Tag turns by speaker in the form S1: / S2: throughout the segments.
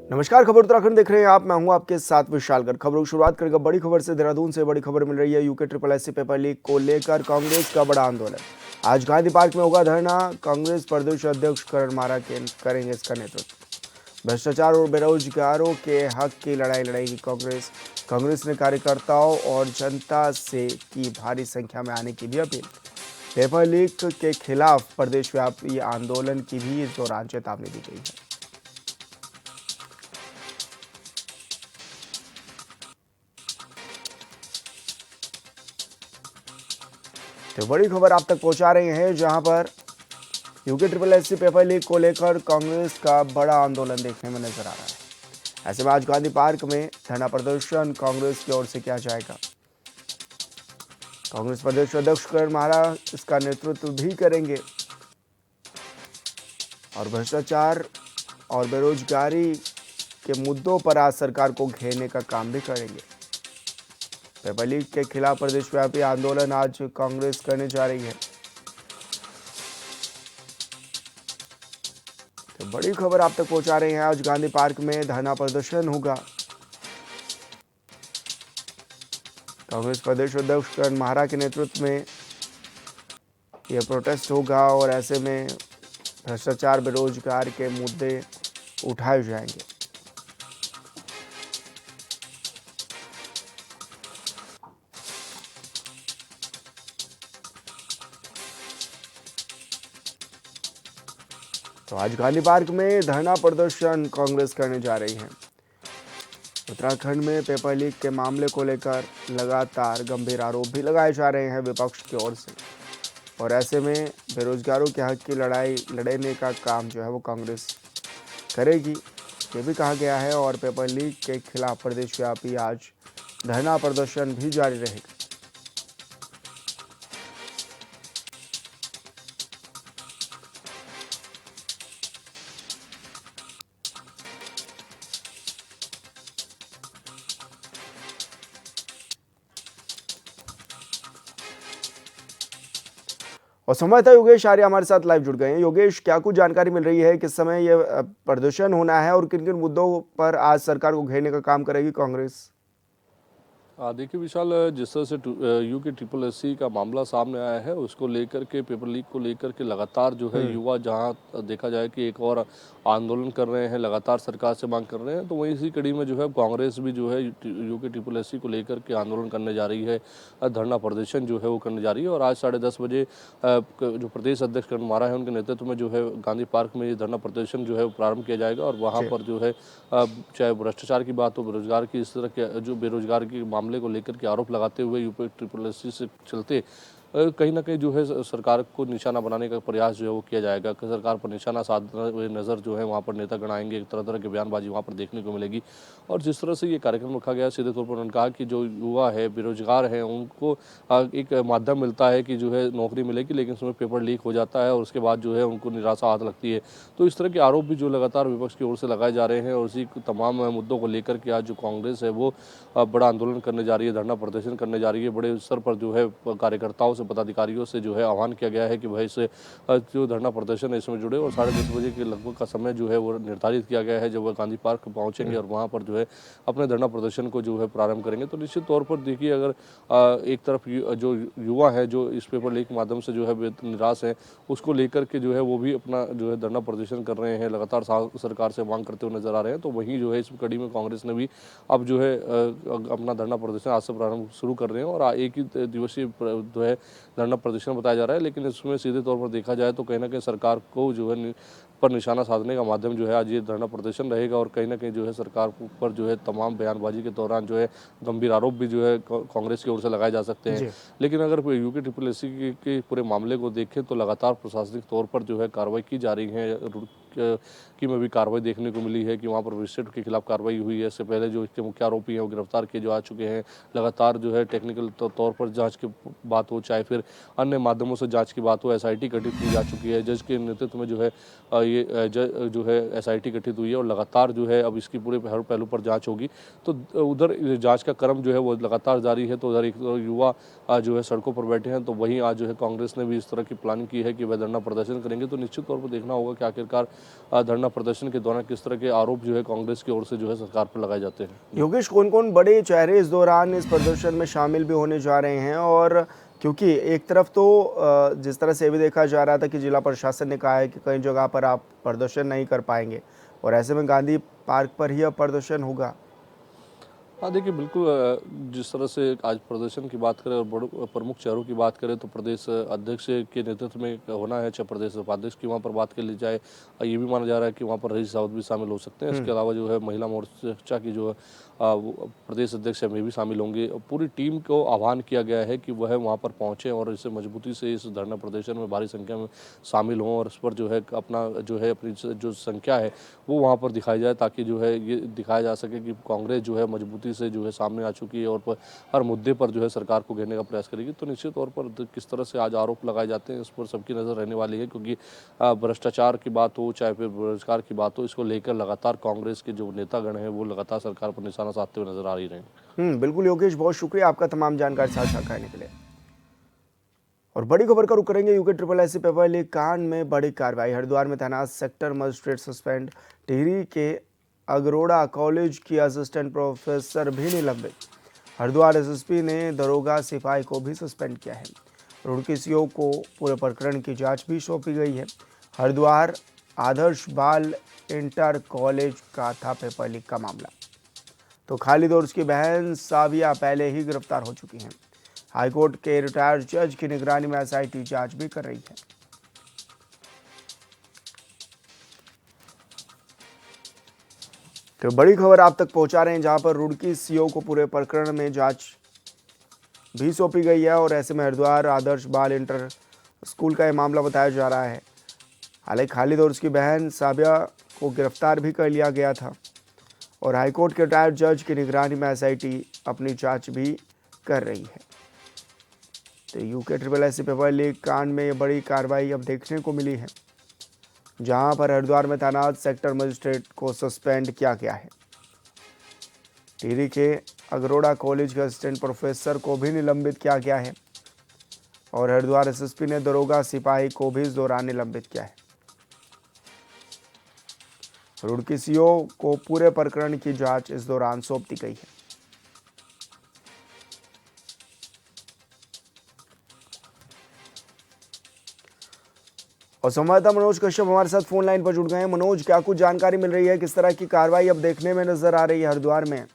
S1: नमस्कार, खबर उत्तराखंड देख रहे हैं आप। मैं हूं आपके साथ विशालगढ़। खबरों की शुरुआत करेंगे बड़ी खबर से। देहरादून से बड़ी खबर मिल रही है। UK triple SC paper leak को लेकर कांग्रेस का बड़ा आंदोलन। आज गांधी पार्क में होगा धरना। कांग्रेस प्रदेश अध्यक्ष करण मारा के करेंगे इसका नेतृत्व। भ्रष्टाचार और बेरोजगारों के हक की लड़ाई लड़ेगी कांग्रेस। कांग्रेस ने कार्यकर्ताओं और जनता से की भारी संख्या में आने की भी अपील। पेपर लीक के खिलाफ प्रदेशव्यापी आंदोलन की भी इस दौरान चेतावनी दी गई है। तो बड़ी खबर आप तक पहुंचा रहे हैं, जहां पर UK triple SC paper leak को लेकर कांग्रेस का बड़ा आंदोलन देखने में नजर आ रहा है। ऐसे में आज गांधी पार्क में धरना प्रदर्शन कांग्रेस की ओर से किया जाएगा। कांग्रेस प्रदेश अध्यक्ष करण मारा इसका नेतृत्व भी करेंगे और भ्रष्टाचार और बेरोजगारी के मुद्दों पर आज सरकार को घेरने का काम भी करेंगे। पेपर लीक के खिलाफ प्रदेशव्यापी आंदोलन आज कांग्रेस करने जा रही है। तो बड़ी खबर आप तक पहुंचा रहे हैं। आज गांधी पार्क में धरना प्रदर्शन होगा। कांग्रेस प्रदेश अध्यक्ष करण मारा के नेतृत्व में यह प्रोटेस्ट होगा और ऐसे में भ्रष्टाचार बेरोजगार के मुद्दे उठाए जाएंगे। तो आज गांधी पार्क में धरना प्रदर्शन कांग्रेस करने जा रही है। उत्तराखंड में पेपर लीक के मामले को लेकर लगातार गंभीर आरोप भी लगाए जा रहे हैं विपक्ष की ओर से, और ऐसे में बेरोजगारों के हक की लड़ाई लड़ने का काम जो है वो कांग्रेस करेगी, ये भी कहा गया है। और पेपर लीक के खिलाफ प्रदेशव्यापी आज धरना प्रदर्शन भी जारी रहेगा। और संवाददाता योगेश आर्य हमारे साथ लाइव जुड़ गए हैं। योगेश, क्या कुछ जानकारी मिल रही है, किस समय यह प्रदर्शन होना है और किन किन मुद्दों पर आज सरकार को घेरने का काम करेगी कांग्रेस?
S2: देखिए विशाल, जिस तरह से यूके ट्रिपल एससी का मामला सामने आया है उसको लेकर के, पेपर लीक को लेकर के लगातार जो है युवा जहां देखा जाए कि एक और आंदोलन कर रहे हैं, लगातार सरकार से मांग कर रहे हैं, तो वहीं इसी कड़ी में जो है कांग्रेस भी जो है यूके ट्रिपल एससी को लेकर के आंदोलन करने जा रही है, धरना प्रदर्शन जो है वो करने जा रही है। और आज 10:30 बजे जो प्रदेश अध्यक्ष करण मारा है उनके नेतृत्व में जो है गांधी पार्क में ये धरना प्रदर्शन जो है वो प्रारंभ किया जाएगा। और वहाँ पर जो है चाहे भ्रष्टाचार की बात हो, बेरोजगार की, इस तरह के जो बेरोजगार के मामले को लेकर के आरोप लगाते हुए यूपी ट्रिपल एससी से चलते कहीं ना कहीं जो है सरकार को निशाना बनाने का प्रयास जो है वो किया जाएगा। कि सरकार पर निशाना साधते हुए नज़र जो है वहाँ पर नेतागण आएंगे, तरह तरह की बयानबाजी वहाँ पर देखने को मिलेगी। और जिस तरह से ये कार्यक्रम रखा गया, सीधे तौर पर उन्होंने कहा कि जो युवा है, बेरोजगार हैं, उनको एक माध्यम मिलता है कि जो है नौकरी मिलेगी, लेकिन उसमें पेपर लीक हो जाता है और उसके बाद जो है उनको निराशा हाथ लगती है। तो इस तरह के आरोप भी जो लगातार विपक्ष की ओर से लगाए जा रहे हैं, और उसी तमाम मुद्दों को लेकर के आज जो कांग्रेस है वो बड़ा आंदोलन करने जा रही है, धरना प्रदर्शन करने जा रही है। बड़े स्तर पर जो है कार्यकर्ताओं से, पदाधिकारियों से जो है आह्वान किया गया है कि भाई से जो धरना प्रदर्शन है इसमें जुड़े। और 10:30 बजे के लगभग का समय जो है वो निर्धारित किया गया है जब वह गांधी पार्क पहुंचेंगे और वहां पर जो है अपने धरना प्रदर्शन को जो है प्रारंभ करेंगे। तो निश्चित तौर पर देखिए, अगर एक तरफ जो युवा है जो इस पेपर लीक के माध्यम से जो है निराश है, उसको लेकर के जो है वो भी अपना जो है धरना प्रदर्शन कर रहे हैं, लगातार सरकार से मांग करते हुए नजर आ रहे हैं। तो वहीं जो है इस कड़ी में कांग्रेस ने भी अब जो है अपना धरना प्रदर्शन आज से प्रारंभ शुरू कर रहे हैं। और एक ही दिवसीय जो है धरना प्रदर्शन बताया जा रहा है, लेकिन इसमें सीधे तौर पर देखा जाए तो कहीं ना कहीं सरकार को जो है पर निशाना साधने का माध्यम जो है आज ये धरना प्रदर्शन रहेगा। और कहीं ना कहीं जो है सरकार पर जो है तमाम बयानबाजी के दौरान जो है गंभीर आरोप भी जो है कांग्रेस की ओर से लगाए जा सकते हैं। लेकिन अगर यूके ट्रिपल एससी के पूरे मामले को देखें तो लगातार प्रशासनिक तौर पर जो है कार्रवाई की जा रही है, की में भी कार्रवाई देखने को मिली है कि वहाँ पर मजिस्ट्रेट के खिलाफ कार्रवाई हुई है। इससे पहले जो इसके मुख्य आरोपी हैं वो गिरफ्तार किए जो आ चुके हैं। लगातार जो है टेक्निकल तौर पर जांच की बात हो, चाहे फिर अन्य माध्यमों से जांच की बात हो, एसआईटी गठित की जा चुकी है। जज के नेतृत्व में जो है ये जो है एसआईटी गठित हुई है और लगातार जो है अब इसकी पूरे हर पहलू पर जांच होगी। तो उधर जांच का क्रम जो है वो लगातार जारी है। तो उधर एक तो युवा जो है सड़कों पर बैठे हैं, तो वहीं आज जो है कांग्रेस ने भी इस तरह की प्लानिंग की है कि वह धरना प्रदर्शन करेंगे। तो निश्चित तौर पर देखना होगा कि आखिरकार धरना प्रदर्शन के दौरान किस तरह के आरोप जो है कांग्रेस की ओर से जो है सरकार पर लगाए जाते हैं।
S1: योगेश, कौन कौन बड़े चेहरे इस दौरान इस प्रदर्शन में शामिल भी होने जा रहे हैं? और क्योंकि एक तरफ तो जिस तरह से ये भी देखा जा रहा था कि जिला प्रशासन ने कहा है कि कई जगह पर आप प्रदर्शन नहीं कर पाएंगे, और ऐसे में गांधी पार्क पर ही अब प्रदर्शन होगा।
S2: हाँ, देखिए बिल्कुल जिस तरह से आज प्रदर्शन की बात करें और बड़े प्रमुख चेहरों की बात करें तो प्रदेश अध्यक्ष के नेतृत्व में होना है, चाहे प्रदेश उपाध्यक्ष की वहाँ पर बात कर ली जाए। ये भी माना जा रहा है कि वहाँ पर रईस साहब भी शामिल हो सकते हैं। इसके अलावा जो है महिला मोर्चा की जो वो प्रदेश अध्यक्ष है वे भी शामिल होंगे। पूरी टीम को आह्वान किया गया है कि वह वहाँ पर पहुँचें और इसे मजबूती से इस धरना प्रदर्शन में भारी संख्या में शामिल हों और इस पर जो है अपनी जो संख्या है वो वहाँ पर दिखाई जाए, ताकि जो है ये दिखाया जा सके कि कांग्रेस जो है मजबूती से जो है सामने आ चुकी है और हर मुद्दे पर जो है सरकार को घेरने का प्रयास करेगी। तो निश्चित तौर पर किस तरह से आज आरोप लगाए जाते हैं इस पर सबकी नज़र रहने वाली है, क्योंकि भ्रष्टाचार की बात हो चाहे फिर बेरोजगार की बात हो, इसको लेकर लगातार कांग्रेस के जो नेतागण हैं वो लगातार सरकार पर निशाना साधते हुए नजर आ ही रहे हैं।
S1: बिल्कुल योगेश, बहुत शुक्रिया आपका तमाम जानकारी साझा करने के लिए। और बड़ी खबर का रुख करेंगे। UK triple SC paper leak कांड में बड़ी कार्रवाई। हरिद्वार में तैनात सेक्टर मजिस्ट्रेट सस्पेंड। टिहरी के अगरोड़ा कॉलेज की असिस्टेंट प्रोफेसर भी निलंबित। हरिद्वार एसएसपी ने दरोगा सिपाही को भी सस्पेंड किया है। रुड़की सीओ को पूरे प्रकरण की जांच भी सौंपी गई है। हरिद्वार आदर्श बाल इंटर कॉलेज का था पेपर लीक का मामला। तो खालिद और उसकी बहन साविया पहले ही गिरफ्तार हो चुकी हैं। हाईकोर्ट के रिटायर्ड जज की निगरानी में एसआईटी जांच भी कर रही है। तो बड़ी खबर आप तक पहुंचा रहे हैं, जहां पर रुड़की सीओ को पूरे प्रकरण में जांच भी सौंपी गई है और ऐसे में हरिद्वार आदर्श बाल इंटर स्कूल का यह मामला बताया जा रहा है। हालांकि खालिद और उसकी बहन साबिया को गिरफ्तार भी कर लिया गया था और हाईकोर्ट के रिटायर्ड जज की निगरानी में एसआईटी अपनी जांच भी कर रही है। तो UK triple SC paper leak कांड में ये बड़ी कार्रवाई अब देखने को मिली है, जहां पर हरिद्वार में तैनात सेक्टर मजिस्ट्रेट को सस्पेंड किया गया है। टिहरी के अगरोड़ा कॉलेज के असिस्टेंट प्रोफेसर को भी निलंबित किया गया है और हरिद्वार एसएसपी ने दरोगा सिपाही को भी इस दौरान निलंबित किया है। रुड़की सीओ को पूरे प्रकरण की जांच इस दौरान सौंप दी गई है। और संवाददाता मनोज कश्यप हमारे साथ फोन लाइन पर जुड़ गए हैं। मनोज, क्या कुछ जानकारी मिल रही है? किस तरह की कार्रवाई अब देखने में नजर आ रही है हरिद्वार में?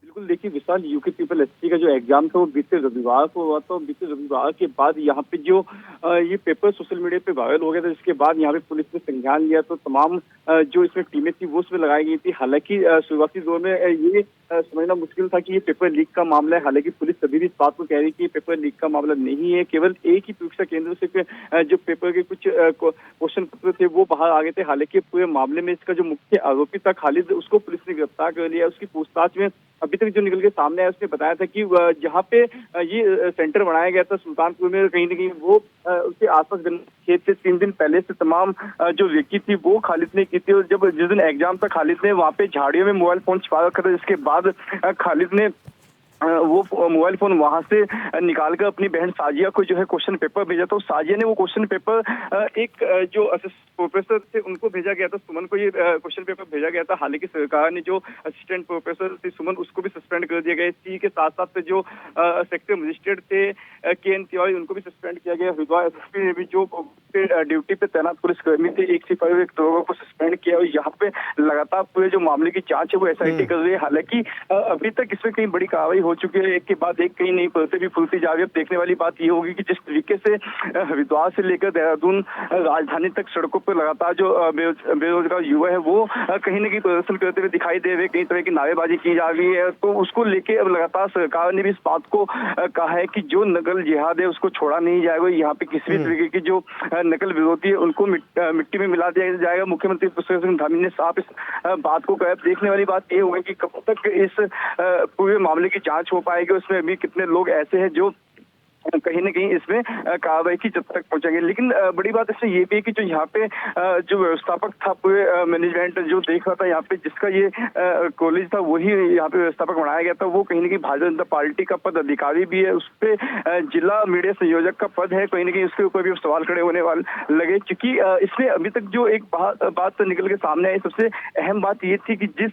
S3: बिल्कुल, देखिए विशाल, यूके ट्रिपल एससी का जो एग्जाम था वो बीते रविवार को हुआ था। बीते रविवार के बाद यहाँ पे जो ये पेपर सोशल मीडिया पे वायरल हो गया था, जिसके बाद यहाँ पे पुलिस ने संज्ञान लिया तो तमाम जो इसमें टीमें थी वो उसमें लगाई गई थी। हालांकि शुरुआती दौर में ये समझना मुश्किल था कि ये पेपर लीक का मामला है। हालांकि पुलिस अभी भी इस बात को कह रही है कि ये पेपर लीक का मामला नहीं है, केवल एक ही परीक्षा केंद्र से जो पेपर के कुछ क्वेश्चन पत्र थे वो बाहर आ गए थे। हालांकि पूरे मामले में इसका जो मुख्य आरोपी था खालिद, उसको पुलिस ने गिरफ्तार कर लिया। उसकी पूछताछ में अभी तक जो निकल के सामने आया, उसने बताया था कि जहाँ पे ये सेंटर बनाया गया था सुल्तानपुर में, कहीं न कहीं वो उसके आसपास खेत से 3 दिन पहले से तमाम जो रेकी थी वो खालिद ने की थी। और जब जिस दिन एग्जाम था, खालिद ने वहाँ पे झाड़ियों में मोबाइल फोन छिपा रखा था, जिसके बाद खालिद ने वो मोबाइल फोन वहां से निकालकर अपनी बहन साजिया को जो है क्वेश्चन पेपर भेजा। तो साजिया ने वो क्वेश्चन पेपर एक जो असिस्टेंट प्रोफेसर थे उनको भेजा गया था, सुमन को ये क्वेश्चन पेपर भेजा गया था। हालांकि सरकार ने जो असिस्टेंट प्रोफेसर थे सुमन, उसको भी सस्पेंड कर दिया गया। इसी के साथ साथ जो सेक्टर मजिस्ट्रेट थे के.एन. तिवारी, उनको भी सस्पेंड किया गया। हरिद्वार एसएसपी ने भी जो ड्यूटी पे तैनात पुलिसकर्मी थे, एक सिपाही और एक दरोगा को सस्पेंड किया। और यहाँ पे लगातार पूरे जो मामले की जांच है वो एसआईटी कर रही है। हालांकि अभी तक इसमें कहीं बड़ी कार्रवाई हो चुकी है, एक के बाद एक कहीं नहीं पड़ते भी फुलती जा रही है। अब देखने वाली बात ये होगी कि जिस तरीके से हरिद्वार से लेकर देहरादून राजधानी तक सड़कों पर लगातार जो बेरोजगार युवा है वो कहीं न कहीं प्रदर्शन करते हुए दिखाई दे रहे, कई तरह की नारेबाजी की जा रही है। तो उसको लेके अब लगातार सरकार ने भी इस बात को कहा है कि जो नकल जिहाद है उसको छोड़ा नहीं जाएगा। यहाँ पे किसी भी तरीके की जो नकल विरोधी है उनको मिट्टी में मिला दिया जाएगा। मुख्यमंत्री पुष्कर सिंह धामी ने साफ इस बात को कहा। देखने वाली बात ये होगी कि कब तक इस पूरे मामले की जांच हो पाएगी, उसमें अभी कितने लोग ऐसे हैं जो कहीं न कहीं इसमें कार्रवाई की जब तक पहुंचेंगे। लेकिन बड़ी बात इसमें ये भी है कि जो यहाँ पे जो व्यवस्थापक था, पूरे मैनेजमेंट जो देख रहा था यहाँ पे, जिसका ये कॉलेज था, वही यहाँ पे व्यवस्थापक बनाया गया था, वो कहीं न कहीं भारतीय जनता पार्टी का पद अधिकारी भी है, उस पे जिला मीडिया संयोजक का पद है, कहीं न कहीं उसके ऊपर भी सवाल खड़े होने वाले लगे। क्योंकि इसमें अभी तक जो एक बात निकल के सामने आई, सबसे अहम बात ये थी कि जिस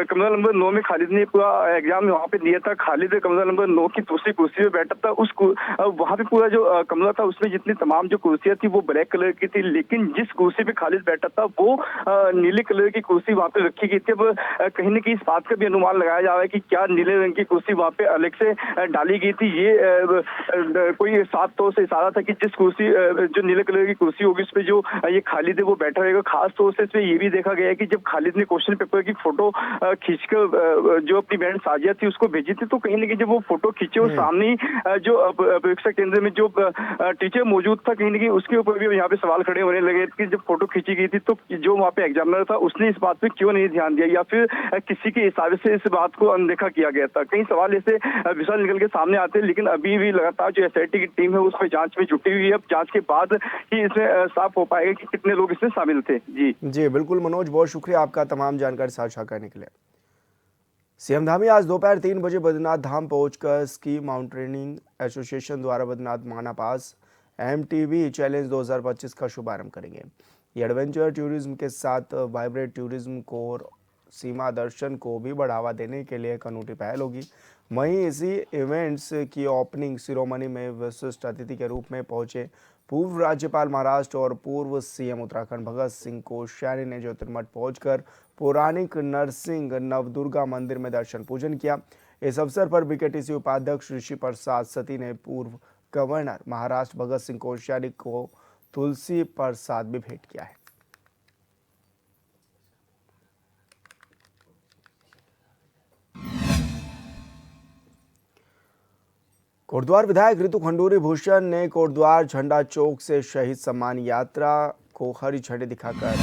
S3: कमरा नंबर 9 में खालिद ने पूरा एग्जाम वहाँ पे दिया था, खालिद कमरा नंबर 9 की दूसरी कुर्सी पे बैठा था, वहाँ पे पूरा जो कमरा था उसमें जितनी तमाम जो कुर्सियां थी वो ब्लैक कलर की थी, लेकिन जिस कुर्सी पे खालिद बैठा था वो नीले कलर की कुर्सी वहाँ पे रखी गई थी। अब कहीं न कहीं इस बात का भी अनुमान लगाया जा रहा है कि क्या नीले रंग की कुर्सी वहाँ पे अलग से डाली गई थी। ये कोई साफ तौर से इशारा था कि जिस कुर्सी जो नीले कलर की कुर्सी होगी उस पर जो ये खालिद है वो बैठा रहेगा। खास तौर से इसमें ये भी देखा गया है कि जब खालिद ने क्वेश्चन पेपर की फोटो खींचकर जो अपनी बहन साजिया थी उसको भेजी थी, तो कहीं न कहीं जब वो फोटो खींचे और सामने ही जो परीक्षा केंद्र में जो टीचर मौजूद था, कहीं न कहीं उसके ऊपर भी यहाँ पे सवाल खड़े होने लगे कि जब फोटो खींची गई थी तो जो वहाँ पे एग्जामिनर था उसने इस बात पे क्यों नहीं ध्यान दिया, या फिर किसी के इशारे से इस बात को अनदेखा किया गया था। कई सवाल ऐसे विशाल निकल के सामने आते हैं, लेकिन अभी भी लगातार जो एसआईटी की टीम है उस पर जांच में जुटी हुई है। अब जांच के बाद ही इसमें साफ हो पाएगा कि कितने लोग इसमें शामिल थे।
S1: जी बिल्कुल मनोज, बहुत शुक्रिया आपका तमाम जानकारी साझा करने के लिए। सीएम धामी आज दोपहर 3 बजे बद्रीनाथ धाम पहुंचकर स्की माउंटेनियरिंग एसोसिएशन द्वारा बद्रीनाथ माना पास एमटीबी चैलेंज 2025 का शुभारंभ करेंगे। ये एडवेंचर टूरिज्म के साथ वाइब्रेंट टूरिज्म को और सीमा दर्शन को भी बढ़ावा देने के लिए एक अनूठी पहल होगी। वहीं इसी इवेंट्स की ओपनिंग सेरेमनी में विशिष्ट अतिथि के रूप में पहुंचे पूर्व राज्यपाल महाराष्ट्र और पूर्व सीएम उत्तराखंड भगत सिंह कोश्यारी ने ज्योतिर्मठ पहुंचकर पौराणिक नरसिंह नवदुर्गा मंदिर में दर्शन पूजन किया। इस अवसर पर बीकेटीसी उपाध्यक्ष ऋषि प्रसाद सती ने पूर्व गवर्नर महाराष्ट्र भगत सिंह कोश्यारी को तुलसी प्रसाद भी भेंट किया है। कोटद्वार विधायक ऋतु खंडूरी भूषण ने कोटद्वार झंडा चौक से शहीद सम्मान यात्रा को हरी झंडी दिखाकर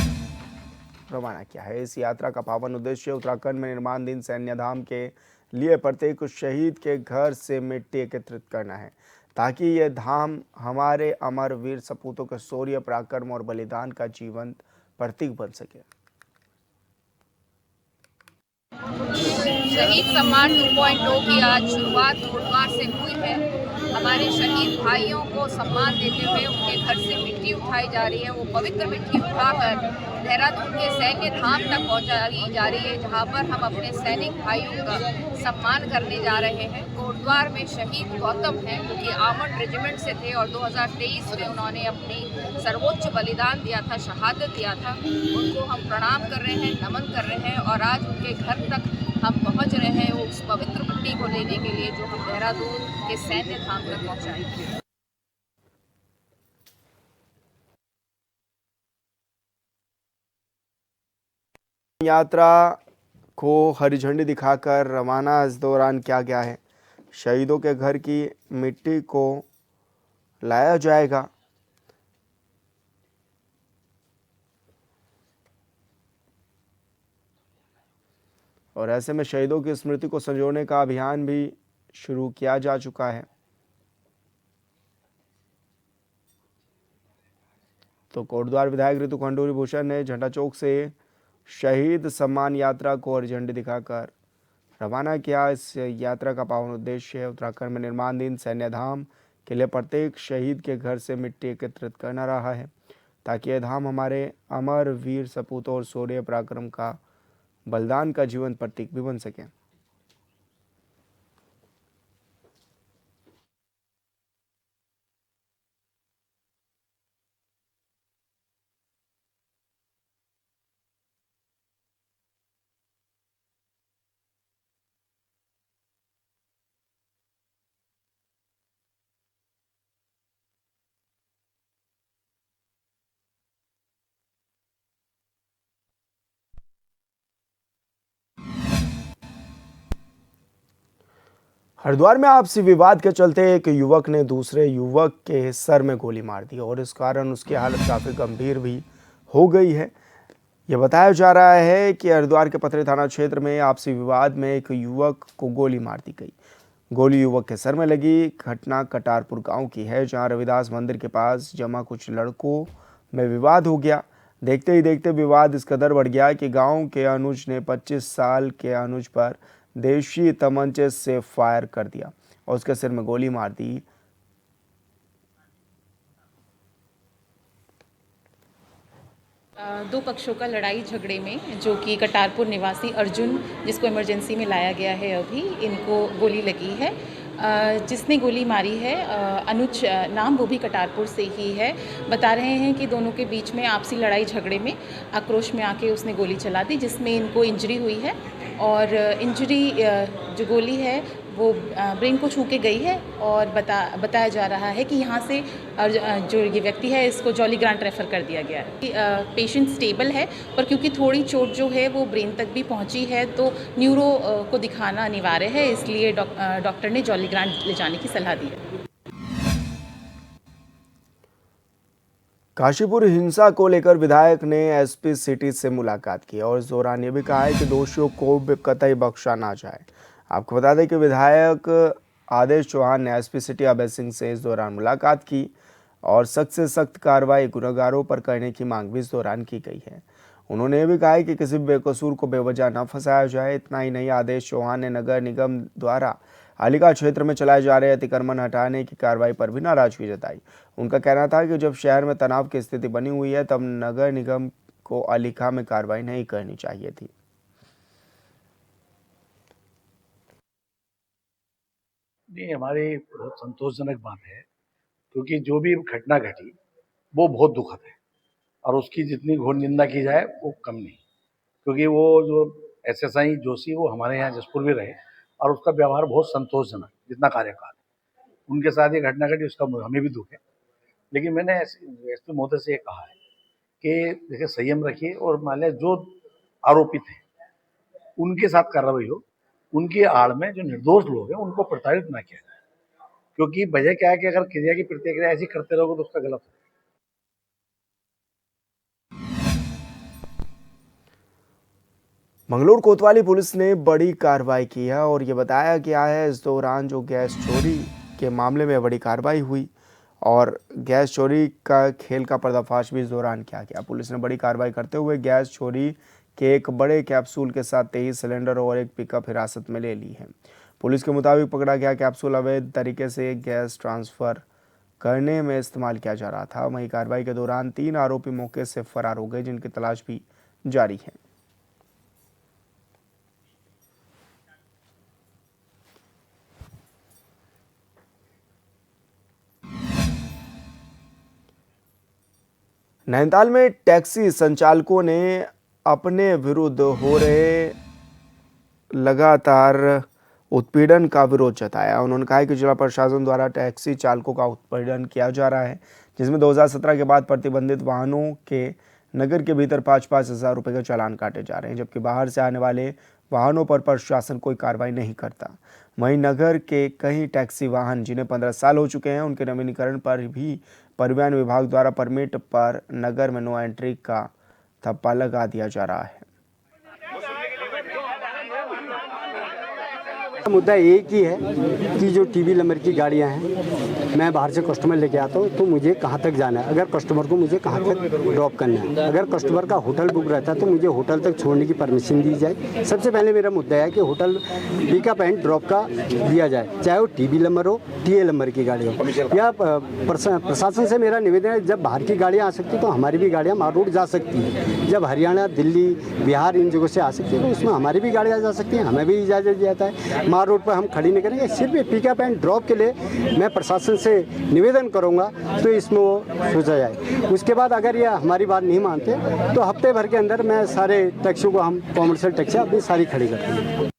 S1: रवाना किया है। इस यात्रा का पावन उद्देश्य उत्तराखंड में निर्माणाधीन सैन्य धाम के लिए प्रत्येक शहीद के घर से मिट्टी एकत्रित करना है, ताकि यह धाम हमारे अमर वीर सपूतों के शौर्य, पराक्रम और बलिदान का जीवंत प्रतीक बन सके।
S4: शहीद सम्मान 2.0 की आज शुरुआत कोटद्वार से हुई है। हमारे शहीद भाइयों को सम्मान देते हुए उनके घर से मिट्टी उठाई जा रही है। वो पवित्र मिट्टी उठाकर देहरादून के सैन्य धाम तक पहुंचाई जा रही है, जहां पर हम अपने सैनिक भाइयों का सम्मान करने जा रहे हैं। कोटद्वार में शहीद गौतम हैं, जो कि आर्मर्ड रेजिमेंट से थे और 2023 में उन्होंने अपनी सर्वोच्च बलिदान दिया था, शहादत दिया था। उनको हम प्रणाम कर रहे हैं, नमन कर रहे हैं और आज उनके घर तक हम पहुंच रहे हैं उस पवित्र मिट्टी को लेने के लिए, जो हम देहरादून के सैन्य धाम तक पहुंचाएंगे।
S1: यात्रा को हरी झंडी दिखाकर रवाना। इस दौरान क्या क्या है, शहीदों के घर की मिट्टी को लाया जाएगा। और ऐसे में शहीदों की स्मृति को संजोने का अभियान भी शुरू किया जा चुका है। तो कोटद्वार विधायक ऋतु खंडूरी भूषण ने झंडा चौक से शहीद सम्मान यात्रा को हरी झंडी दिखाकर रवाना किया। इस यात्रा का पावन उद्देश्य उत्तराखंड में निर्माणाधीन सैन्य धाम के लिए प्रत्येक शहीद के घर से मिट्टी एकत्रित करना रहा है, ताकि यह धाम हमारे अमर वीर सपूतों और शौर्य, पराक्रम का बलिदान का जीवन प्रतीक भी बन सके। हरिद्वार में आपसी विवाद के चलते एक युवक ने दूसरे युवक के सर में गोली मार दी और इस कारण उसकी हालत काफ़ी गंभीर भी हो गई है। यह बताया जा रहा है कि हरिद्वार के पथरी थाना क्षेत्र में आपसी विवाद में एक युवक को गोली मार दी गई। गोली युवक के सर में लगी। घटना कटारपुर गांव की है, जहां रविदास मंदिर के पास जमा कुछ लड़कों में विवाद हो गया। देखते ही देखते विवाद इस कदर बढ़ गया कि गांव के अनुज ने 25 साल के अनुज पर देशी तमंचे से फायर कर दिया और उसके सिर में गोली मार दी।
S5: दो पक्षों का लड़ाई झगड़े में जो कि कटारपुर निवासी अर्जुन, जिसको इमरजेंसी में लाया गया है, अभी इनको गोली लगी है। जिसने गोली मारी है अनुज नाम, वो भी कटारपुर से ही है। बता रहे हैं कि दोनों के बीच में आपसी लड़ाई झगड़े में आक्रोश में आके उसने गोली चला दी, जिसमें इनको इंजरी हुई है। और इंजरी जो गोली है वो ब्रेन को छू के गई है। और बताया जा रहा है कि यहाँ से जो ये व्यक्ति है इसको जॉली ग्रांट रेफ़र कर दिया गया है। पेशेंट स्टेबल है, पर क्योंकि थोड़ी चोट जो है वो ब्रेन तक भी पहुँची है तो न्यूरो को दिखाना अनिवार्य है, इसलिए डॉक्टर ने जॉली ग्रांट ले जाने की सलाह दी है।
S1: काशीपुर हिंसा को लेकर विधायक ने एसपी सिटी से मुलाकात की और इस दौरान ये भी कहा है कि दोषियों को कतई बख्शा ना जाए। आपको बता दें कि विधायक आदेश चौहान ने एसपी सिटी अभय सिंह से इस दौरान मुलाकात की और सख्त से सख्त कार्रवाई गुनहगारों पर करने की मांग भी इस दौरान की गई है। उन्होंने ये भी कहा है कि किसी भी बेकसूर को बेवजह न फंसाया जाए। इतना ही नहीं, आदेश चौहान ने नगर निगम द्वारा अलीगढ़ क्षेत्र में चलाए जा रहे अतिक्रमण हटाने की कार्रवाई पर भी नाराजगी जताई। उनका कहना था कि जब शहर में तनाव की स्थिति बनी हुई है तब नगर निगम को अलीखा में कार्रवाई नहीं करनी चाहिए थी।
S6: नहीं, हमारी बहुत संतोषजनक बात है, क्योंकि जो भी घटना घटी वो बहुत दुखद है और उसकी जितनी घोर निंदा की जाए वो कम नहीं। क्योंकि वो जो एसएसआई जोशी वो हमारे यहाँ जसपुर में रहे और उसका व्यवहार बहुत संतोषजनक, जितना कार्यकाल उनके साथ ये घटना घटी उसका हमें भी दुख है। लेकिन मैंने एसपी महोदय से ये कहा है कि देखिए संयम रखिए और मान लिया जो आरोपित हैं उनके साथ कार्रवाई हो, उनकी आड़ में जो निर्दोष लोग हैं उनको प्रताड़ित ना किया जाए। क्योंकि वजह क्या है कि अगर क्रिया की प्रतिक्रिया ऐसी करते रहोगे तो उसका गलत है।
S1: मंगलूर कोतवाली पुलिस ने बड़ी कार्रवाई की है और ये बताया गया है इस दौरान जो गैस चोरी के मामले में बड़ी कार्रवाई हुई और गैस चोरी का खेल का पर्दाफाश भी इस दौरान किया गया। पुलिस ने बड़ी कार्रवाई करते हुए गैस चोरी के एक बड़े कैप्सूल के साथ 23 सिलेंडर और एक पिकअप हिरासत में ले ली है। पुलिस के मुताबिक पकड़ा गया कैप्सूल अवैध तरीके से गैस ट्रांसफ़र करने में इस्तेमाल किया जा रहा था। वहीं कार्रवाई के दौरान 3 आरोपी मौके से फरार हो गए, जिनकी तलाश भी जारी है। नैनीताल में टैक्सी संचालकों ने अपने विरुद्ध हो रहे लगातार उत्पीड़न का विरोध जताया। उन्होंने कहा कि जिला प्रशासन द्वारा टैक्सी चालकों का उत्पीड़न किया जा रहा है, जिसमें 2017 के बाद प्रतिबंधित वाहनों के नगर के भीतर 5-5 हज़ार रुपये के चालान काटे जा रहे हैं, जबकि बाहर से आने वाले वाहनों पर प्रशासन कोई कार्रवाई नहीं करता। वहीं नगर के कई टैक्सी वाहन जिन्हें 15 साल हो चुके हैं, उनके नवीनीकरण पर भी परिवहन विभाग द्वारा परमिट पर नगर में नो एंट्री का थप्पा लगा दिया जा रहा है।
S7: मुद्दा एक ही है कि जो टीवी नंबर की गाड़ियां हैं, मैं बाहर से कस्टमर लेके आता हूं तो मुझे कहां तक जाना है, अगर कस्टमर को मुझे कहां तक ड्रॉप करना है, अगर कस्टमर का होटल बुक रहता है तो मुझे होटल तक छोड़ने की परमिशन दी जाए। सबसे पहले मेरा मुद्दा है कि होटल पिकअप एंड ड्रॉप का दिया जाए, चाहे वो टीवी नंबर हो, टीए नंबर की गाड़ी हो। या प्रशासन से मेरा निवेदन है, जब बाहर की गाड़ियाँ आ सकती तो हमारी भी गाड़ियाँ मार रोड जा सकती है। जब हरियाणा, दिल्ली, बिहार इन जगहों से आ सकती है तो उसमें हमारी भी गाड़ियाँ जा सकती हैं, हमें भी इजाज़त दिया जाता है। मार रोड पर हम खड़ी नहीं करेंगे। सिर्फ पिकअप एंड ड्रॉप के लिए मैं प्रशासन से निवेदन करूंगा तो इसमें वो सोचा जाए। उसके बाद अगर ये हमारी बात नहीं मानते तो हफ्ते भर के अंदर मैं सारे टैक्सियों को, हम कॉमर्शियल टैक्सियाँ अपनी सारी खड़ी कर देंगे।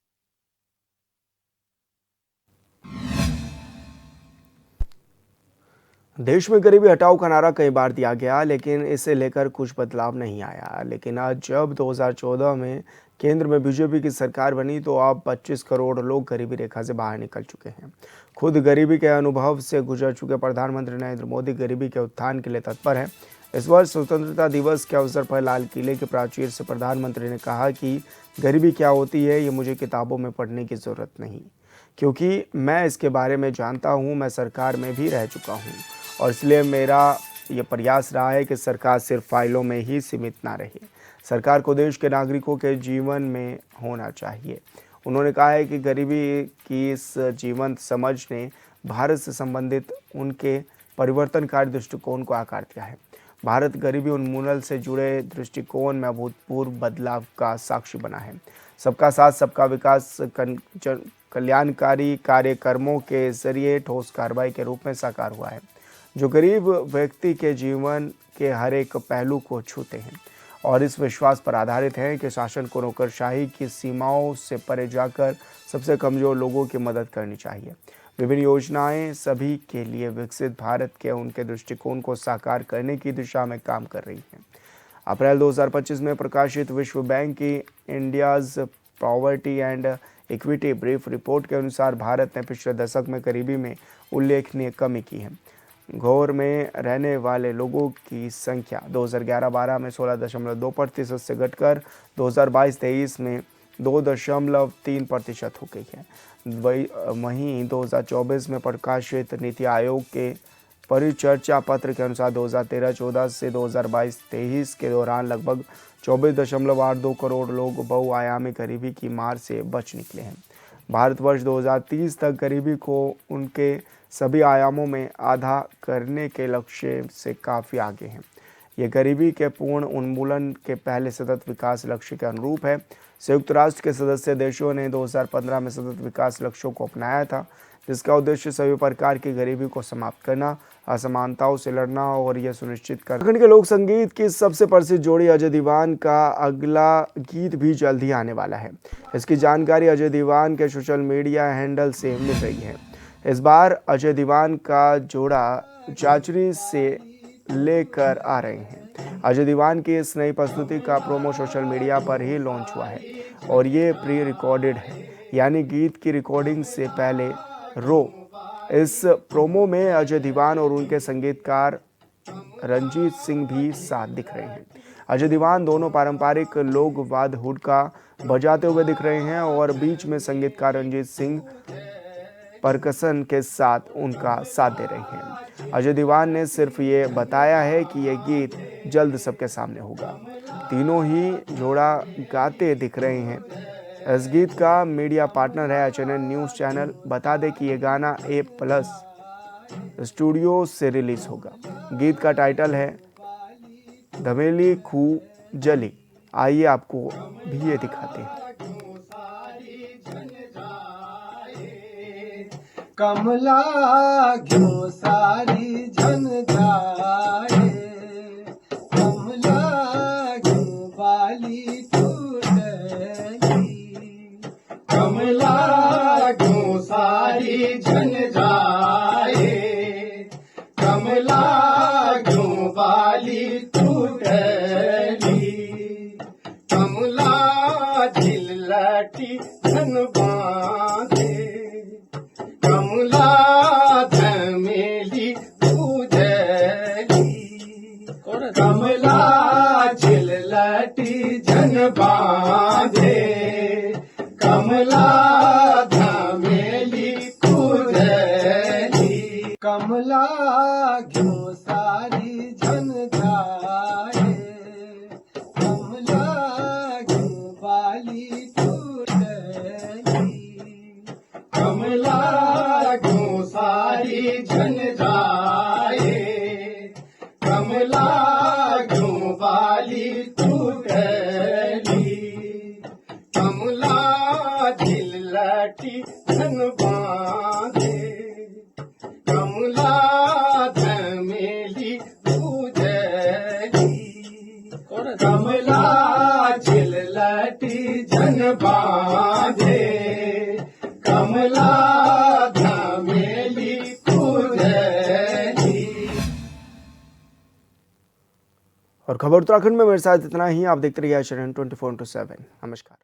S1: देश में गरीबी हटाओ का नारा कई बार दिया गया, लेकिन इसे लेकर कुछ बदलाव नहीं आया। लेकिन आज जब 2014 में केंद्र में बीजेपी की सरकार बनी तो अब 25 करोड़ लोग गरीबी रेखा से बाहर निकल चुके हैं। खुद गरीबी के अनुभव से गुजर चुके प्रधानमंत्री नरेंद्र मोदी गरीबी के उत्थान के लिए तत्पर हैं। इस वर्ष स्वतंत्रता दिवस के अवसर पर लाल किले के प्राचीर से प्रधानमंत्री ने कहा कि गरीबी क्या होती है ये मुझे किताबों में पढ़ने की ज़रूरत नहीं, क्योंकि मैं इसके बारे में जानता हूँ, मैं सरकार में भी रह चुका हूँ और इसलिए मेरा ये प्रयास रहा है कि सरकार सिर्फ फाइलों में ही सीमित ना रहे। सरकार को देश के नागरिकों के जीवन में होना चाहिए। उन्होंने कहा है कि गरीबी की इस जीवंत समझ ने भारत से संबंधित उनके परिवर्तनकारी दृष्टिकोण को आकार दिया है। भारत गरीबी उन्मूलन से जुड़े दृष्टिकोण में अभूतपूर्व बदलाव का साक्षी बना है। सबका साथ सबका विकास कल्याणकारी कार्यक्रमों के जरिए ठोस कार्रवाई के रूप में साकार हुआ है, जो गरीब व्यक्ति के जीवन के हर एक पहलू को छूते हैं और इस विश्वास पर आधारित हैं कि शासन को नौकरशाही की सीमाओं से परे जाकर सबसे कमज़ोर लोगों की मदद करनी चाहिए। विभिन्न योजनाएं सभी के लिए विकसित भारत के उनके दृष्टिकोण को साकार करने की दिशा में काम कर रही हैं। अप्रैल 2025 में प्रकाशित विश्व बैंक की India's poverty and equity brief report के अनुसार भारत ने पिछले दशक में गरीबी में उल्लेखनीय कमी की है। घोर में रहने वाले लोगों की संख्या 2011-12 में 16.2% से घटकर 2022-23 में 2.3% हो गई है। वहीं 2024 में प्रकाशित नीति आयोग के परिचर्चा पत्र के अनुसार 2013-14 से 2022-23 के दौरान लगभग 24.82 करोड़ लोग बहुआयामी गरीबी की मार से बच निकले हैं। भारतवर्ष 2030 तक गरीबी को उनके सभी आयामों में आधा करने के लक्ष्य से काफ़ी आगे हैं। ये गरीबी के पूर्ण उन्मूलन के पहले सतत विकास लक्ष्य के अनुरूप है। संयुक्त राष्ट्र के सदस्य देशों ने 2015 में सतत विकास लक्ष्यों को अपनाया था, जिसका उद्देश्य सभी प्रकार की गरीबी को समाप्त करना, असमानताओं से लड़ना और यह सुनिश्चित करना। उत्तराखंड के लोक संगीत की सबसे प्रसिद्ध जोड़ी अजय दीवान का अगला गीत भी जल्द ही आने वाला है। इसकी जानकारी अजय दीवान के सोशल मीडिया हैंडल से मिल रही है। इस बार अजय दीवान का जोड़ा चाचरी से लेकर आ रहे हैं। अजय दीवान की इस नई प्रस्तुति का प्रोमो सोशल मीडिया पर ही लॉन्च हुआ है और ये प्री रिकॉर्डेड है, यानी गीत की रिकॉर्डिंग से पहले इस प्रोमो में अजय दीवान और उनके संगीतकार रंजीत सिंह भी साथ दिख रहे हैं। अजय दीवान दोनों पारंपरिक लोक वाद्य हुडका बजाते हुए दिख रहे हैं और बीच में संगीतकार रंजीत सिंह परकसन के साथ उनका साथ दे रहे हैं। अजय दीवान ने सिर्फ ये बताया है कि यह गीत जल्द सबके सामने होगा। तीनों ही जोड़ा गाते दिख रहे हैं। इस गीत का मीडिया पार्टनर है HNN न्यूज़ चैनल। बता दें कि यह गाना A+ स्टूडियो से रिलीज होगा। गीत का टाइटल है धमेली खू जली। आइए आपको भी ये दिखाते हैं।
S8: कमला घ्यो सारी झन जाए, कमला घ्यो बाली टूटली, कमला घ्यो सारी झन जाए, कमला घ्यो बाली टूटली, कमला झिलटी झन बांधे, कमला धमेली पूजली, कमला झिलटी झन बांधे, कमला धमेली पूजली, कमला घ्यो सारी झन जाए, कमला घ्यो बाली टूटली, कमला घ्यो सारी झन जाए, कमला घ्यो बाली टूटली, कमला झिलटी झन बांधे, कमला धमेली पूजली, कमला झिलटी झन बांधे, कमला धमेली पूजली।
S1: और खबर उत्तराखंड में मेरे साथ इतना ही। आप देखते रहिए HNN 24/7। नमस्कार।